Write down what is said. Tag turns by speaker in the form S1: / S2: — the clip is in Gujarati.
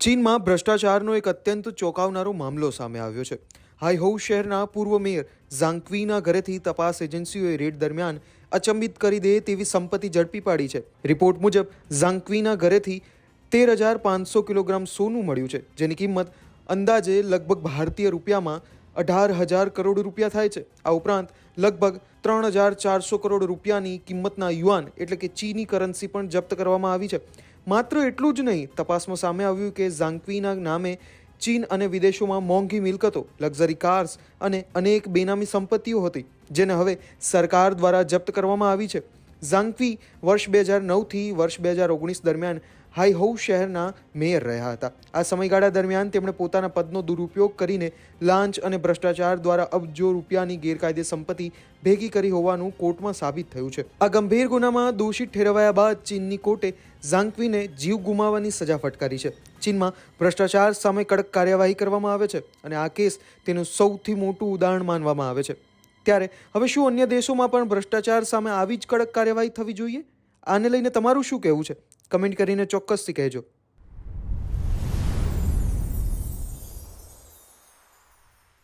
S1: ચીનમાં ભ્રષ્ટાચારનો એક અત્યંત ચોંકાવનારો મામલો સામે આવ્યો છે. હાઇહૌ શહેરના પૂર્વ મેયર ઝાંગ ઘરેથી તપાસ એજન્સીઓએ રેડ દરમિયાન અચંબિત કરી દે તેવી સંપત્તિ ઝડપી પાડી છે. રિપોર્ટ મુજબ ઝાંગ ઘરેથી 13,500 કિલોગ્રામ સોનું મળ્યું છે, જેની કિંમત અંદાજે લગભગ ભારતીય રૂપિયામાં 18,000 કરોડ રૂપિયા થાય છે. આ ઉપરાંત લગભગ 3,400 કરોડ રૂપિયાની કિંમતના યુઆન એટલે કે ચીની કરન્સી પણ જપ્ત કરવામાં આવી છે. માત્ર એટલું જ નહીં, તપાસમાં સામે આવ્યું કે ઝાંગવીના નામે ચીન અને વિદેશોમાં મોંઘી મિલકતો, લક્ઝરી કાર્સ અને અનેક બેનામી સંપત્તિઓ હતી, જેને હવે સરકાર દ્વારા જપ્ત કરવામાં આવી છે. ઝાંગવી વર્ષ 2009થી વર્ષ 2019 દરમિયાન હાઇહૌ શહેરના મેયર રહ્યા હતા. આ સમયગાળા દરમિયાન તેમણે પોતાના પદનો દુરુપયોગ કરીને લાંચ અને ભ્રષ્ટાચાર દ્વારા અબજો રૂપિયાની ગેરકાયદે સંપત્તિ ભેગી કરી હોવાનું કોર્ટમાં સાબિત થયું છે. આ ગંભીર ગુનામાં દોષિત ઠેરવાયા બાદ ચીનની કોર્ટે ઝાંગવીને જીવ ગુમાવવાની સજા ફટકારી છે. ચીનમાં ભ્રષ્ટાચાર સામે કડક કાર્યવાહી કરવામાં આવે છે અને આ કેસ તેનું સૌથી મોટું ઉદાહરણ માનવામાં આવે છે. ત્યારે હવે શું અન્ય દેશોમાં પણ ભ્રષ્ટાચાર સામે આવી જ કડક કાર્યવાહી થવી જોઈએ? આને લઈને તમારું શું કહેવું છે? કમેન્ટ કરીને ચોક્કસથી કહેજો.